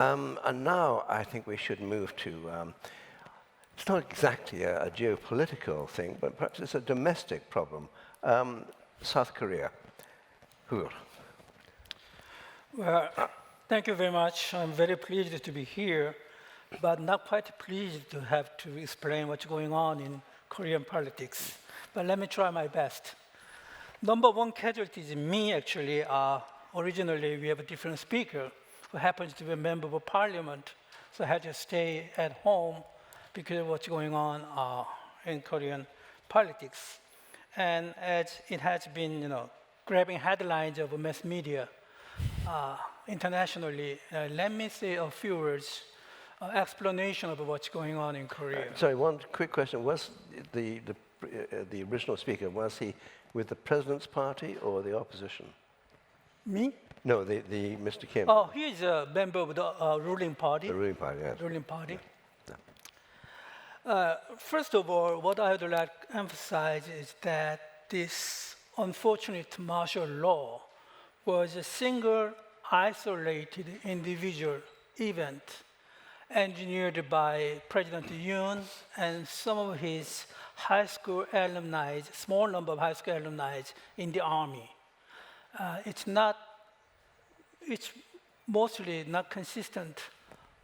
And now I think we should move to, it's not exactly a geopolitical thing, but perhaps it's a domestic problem. South Korea. Hur. Well, thank you very much. I'm very pleased to be here, but not quite pleased to have to explain what's going on in Korean politics. But let me try my best. Number one casualty is me, actually. Originally, we have a different speaker who happens to be a member of parliament, so I had to stay at home because of what's going on in Korean politics. And as it has been, grabbing headlines of mass media internationally, let me say a few words, explanation of what's going on in Korea. Sorry, one quick question. Was the original speaker, was he with the president's party or the opposition? Me? No, the Mr. Kim. Oh, he is a member of the ruling party. The ruling party, yes. Ruling party. Yeah. First of all, what I would like to emphasize is that this unfortunate martial law was a single, isolated individual event engineered by President Yoon and some of his high school alumni, small number of high school alumni in the army. It's mostly not consistent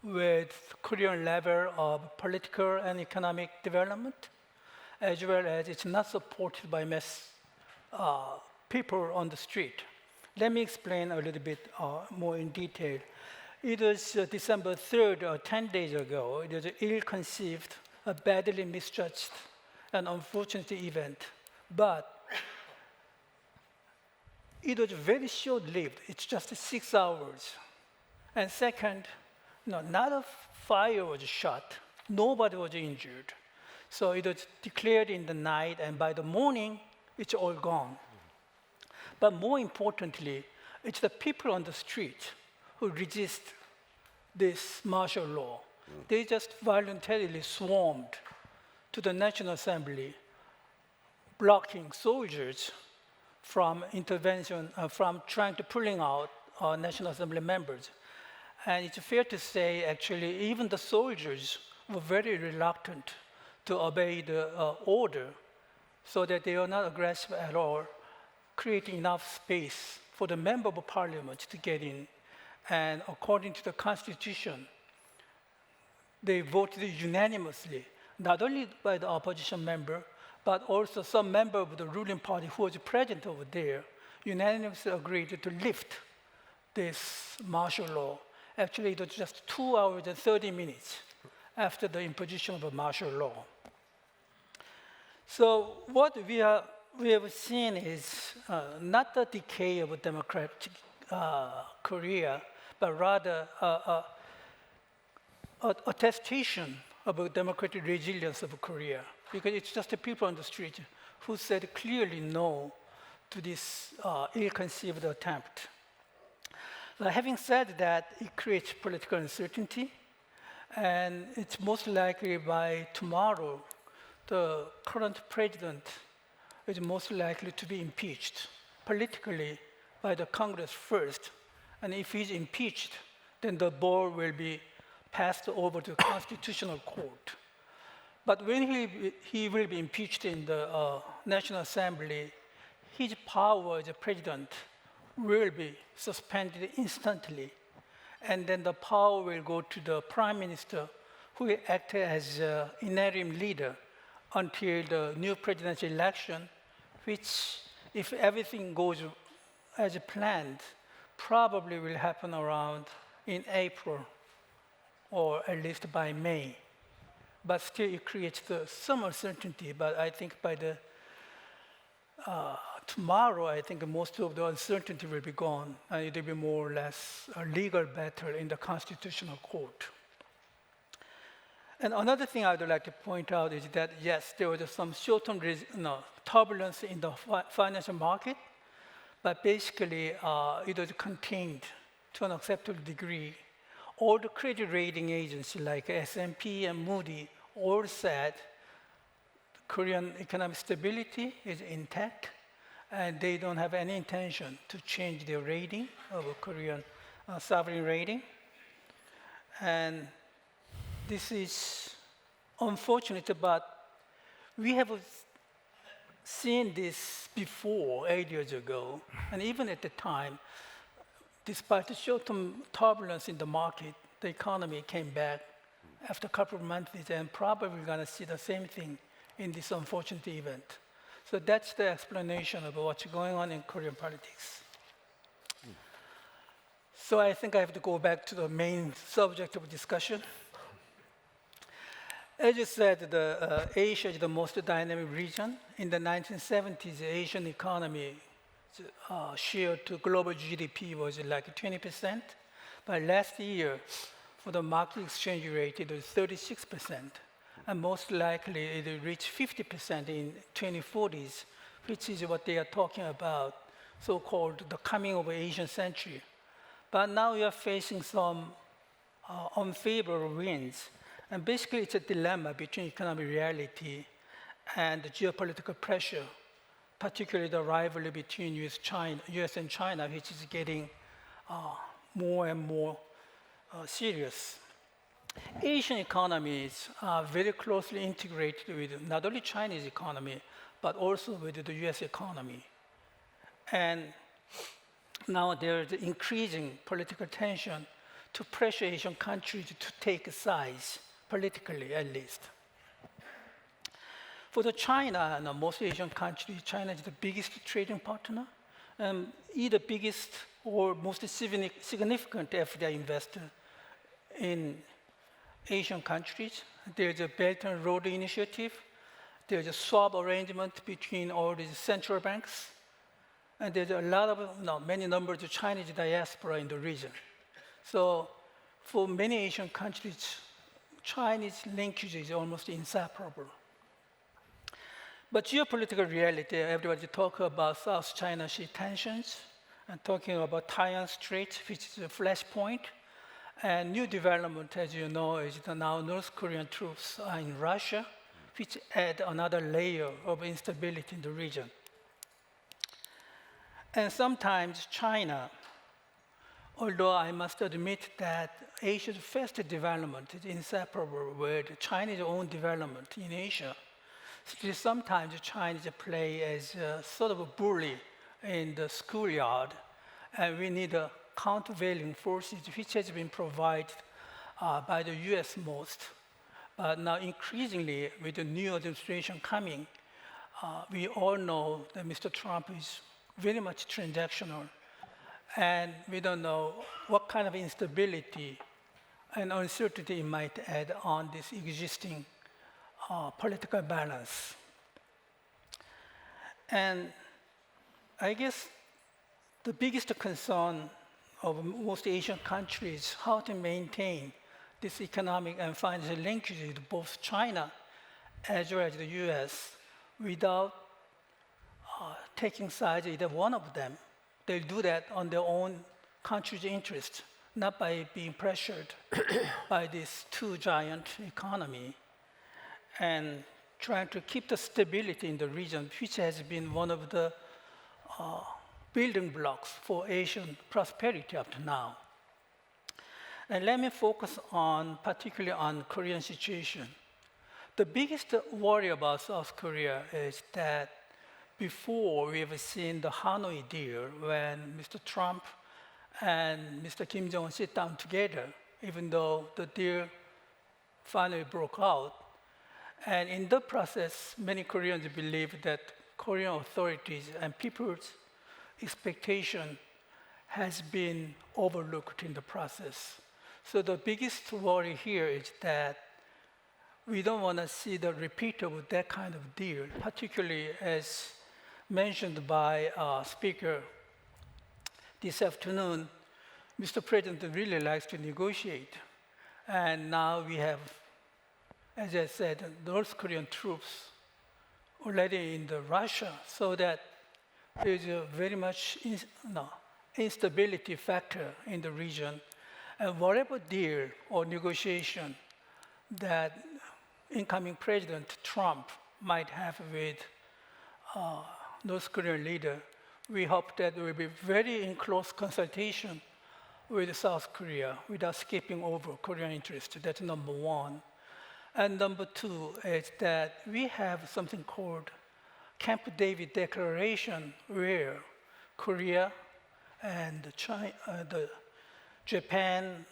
with Korean level of political and economic development, as well as it's not supported by mass people on the street. Let me explain a little bit more in detail. It was December 3rd, 10 days ago. It was an ill-conceived, a badly misjudged, and unfortunate event. But it was very short-lived. It's just 6 hours. And second, not a fire was shot. Nobody was injured. So it was declared in the night, and by the morning, it's all gone. But more importantly, it's the people on the street who resist this martial law. They just voluntarily swarmed to the National Assembly, blocking soldiers from intervention, from trying to pulling out National Assembly members. And it's fair to say, actually, even the soldiers were very reluctant to obey the order so that they are not aggressive at all, creating enough space for the member of parliament to get in. And according to the constitution, they voted unanimously, not only by the opposition member, but also some member of the ruling party who was present over there, unanimously agreed to lift this martial law. Actually, it was just 2 hours and 30 minutes after the imposition of a martial law. So what we have seen is not the decay of a democratic Korea, but rather attestation of a democratic resilience of Korea, because it's just the people on the street who said clearly no to this ill-conceived attempt. But having said that, it creates political uncertainty, and it's most likely by tomorrow, the current president is most likely to be impeached politically by the Congress first. And if he's impeached, then the ball will be passed over to the Constitutional Court. But when he will be impeached in the National Assembly, his power as a president will be suspended instantly. And then the power will go to the prime minister, who will act as interim leader until the new presidential election, which, if everything goes as planned, probably will happen around in April, or at least by May. But still, it creates some uncertainty. But I think by the tomorrow, I think most of the uncertainty will be gone, and it will be more or less a legal battle in the Constitutional Court. And another thing I would like to point out is that, yes, there was some short-term turbulence in the financial market, but basically it was contained to an acceptable degree. All the credit rating agencies like S&P and Moody all said Korean economic stability is intact, and they don't have any intention to change their rating of Korean sovereign rating. And this is unfortunate, but we have seen this before 8 years ago. And even at the time, despite the short-term turbulence in the market, the economy came back after a couple of months, and probably we're going to see the same thing in this unfortunate event. So that's the explanation of what's going on in Korean politics. So I think I have to go back to the main subject of discussion. As you said, Asia is the most dynamic region. In the 1970s, the Asian economy share to global GDP was like 20%. But last year, for the market exchange rate, it was 36%. And most likely, it will reach 50% in 2040s, which is what they are talking about, so-called the coming of Asian century. But now we are facing some unfavorable winds. And basically, it's a dilemma between economic reality and the geopolitical pressure, particularly the rivalry between US and China, which is getting more and more serious. Asian economies are very closely integrated with not only Chinese economy, but also with the US economy. And now there is increasing political tension to pressure Asian countries to take sides, politically at least. For the China, and most Asian countries, China is the biggest trading partner, either biggest or most significant FDI investor in Asian countries. There's a Belt and Road Initiative. There's a swap arrangement between all these central banks. And there's a lot of, many numbers of Chinese diaspora in the region. So for many Asian countries, Chinese linkage is almost inseparable. But geopolitical reality, everybody talk about South China Sea tensions and talking about Taiwan Strait, which is a flashpoint. And new development, as you know, is that now North Korean troops are in Russia, which add another layer of instability in the region. And sometimes China, although I must admit that Asia's fast development is inseparable with China's own development in Asia, still sometimes China play as a sort of a bully in the schoolyard, and we need a countervailing forces, which has been provided by the US most. But now increasingly, with the new administration coming, we all know that Mr. Trump is very much transactional, and we don't know what kind of instability and uncertainty it might add on this existing political balance. And I guess the biggest concern of most Asian countries is how to maintain this economic and financial linkage with both China as well as the US without taking sides either one of them. They'll do that on their own country's interest, not by being pressured by these two giant economies, and trying to keep the stability in the region, which has been one of the building blocks for Asian prosperity up to now. And let me focus particularly on Korean situation. The biggest worry about South Korea is that before we have seen the Hanoi deal when Mr. Trump and Mr. Kim Jong-un sit down together, even though the deal finally broke out. And in the process, many Koreans believe that Korean authorities and people's expectation has been overlooked in the process. So the biggest worry here is that we don't want to see the repeat of that kind of deal, particularly as mentioned by speaker this afternoon. Mr. President really likes to negotiate. And now we have, as I said, North Korean troops already in Russia, so that there's a very much instability factor in the region. And whatever deal or negotiation that incoming President Trump might have with North Korean leader, we hope that there will be very in close consultation with South Korea without skipping over Korean interest. That's number one. And number two is that we have something called Camp David Declaration, where Korea and China, Japan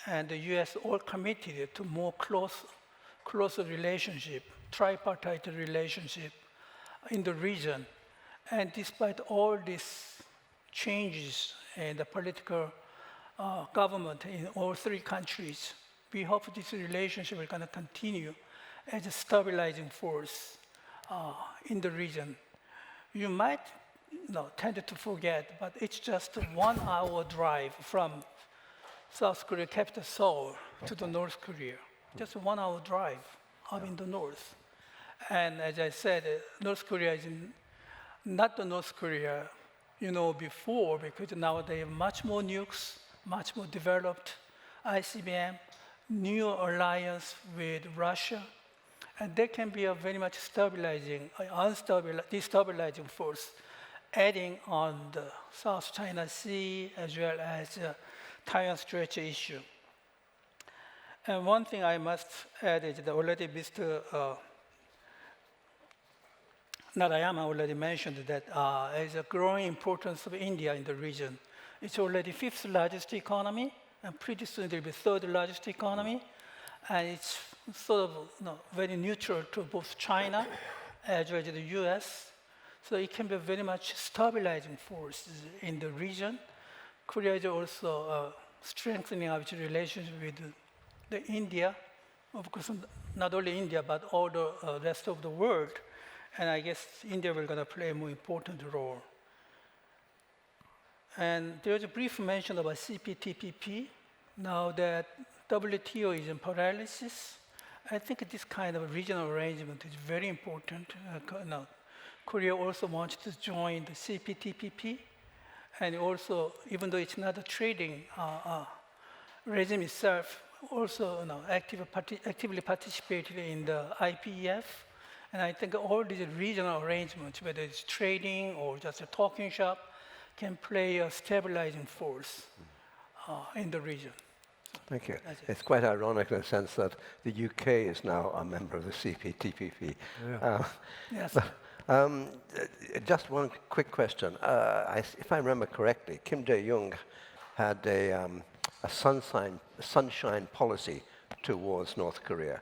and the US all committed to more closer relationship, tripartite relationship in the region. And despite all these changes in the political government in all three countries, we hope this relationship is going to continue as a stabilizing force in the region. You might tend to forget, but it's just a 1 hour drive from South Korea capital Seoul to the North Korea. Just a 1 hour drive up in the north. And as I said, North Korea is not the North Korea before, because now they have much more nukes, much more developed ICBM, new alliance with Russia, and they can be a very much destabilizing force, adding on the South China Sea as well as Taiwan Strait issue. And one thing I must add is that already Mr. Narayama already mentioned that there is a growing importance of India in the region. It's already fifth largest economy, and pretty soon it will be third largest economy. And it's sort of very neutral to both China as well as the US. So it can be very much stabilizing force in the region. Korea is also strengthening our relations with the India, of course, not only India, but all the rest of the world. And I guess India will going to play a more important role. And there was a brief mention about CPTPP. Now that WTO is in paralysis, I think this kind of regional arrangement is very important. Now, Korea also wants to join the CPTPP, and also, even though it's not a trading regime itself, also actively participated in the IPEF. And I think all these regional arrangements, whether it's trading or just a talking shop, can play a stabilizing force in the region. Thank you. It's quite ironic in the sense that the UK is now a member of the CPTPP. Yeah. Yes. Just one quick question. If I remember correctly, Kim Dae-jung had a sunshine policy towards North Korea.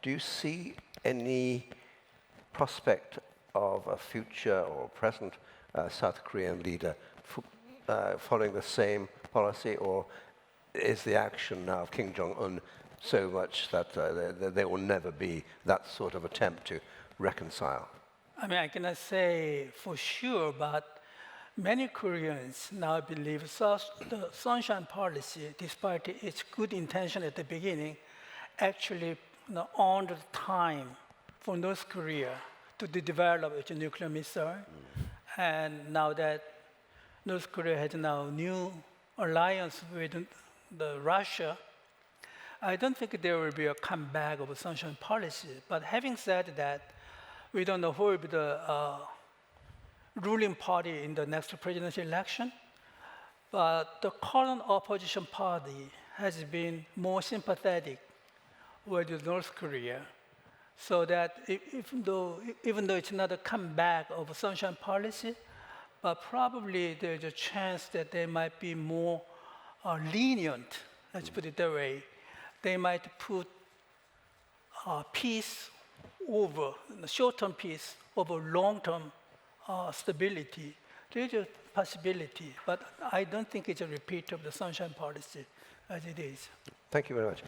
Do you see any prospect of a future or present South Korean leader following the same policy, or is the action now of Kim Jong-un so much that there will never be that sort of attempt to reconcile? I mean, I cannot say for sure, but many Koreans now believe the sunshine policy, despite its good intention at the beginning, actually earned time for North Korea to develop its nuclear missile. And now that North Korea has now new alliance with Russia, I don't think there will be a comeback of a sunshine policy. But having said that, we don't know who will be the ruling party in the next presidential election. But the current opposition party has been more sympathetic with North Korea. So that even though it's not a comeback of a sunshine policy, but probably there's a chance that they might be more lenient, let's put it that way. They might put peace over, short-term peace over long-term stability. There's a possibility, but I don't think it's a repeat of the sunshine policy as it is. Thank you very much.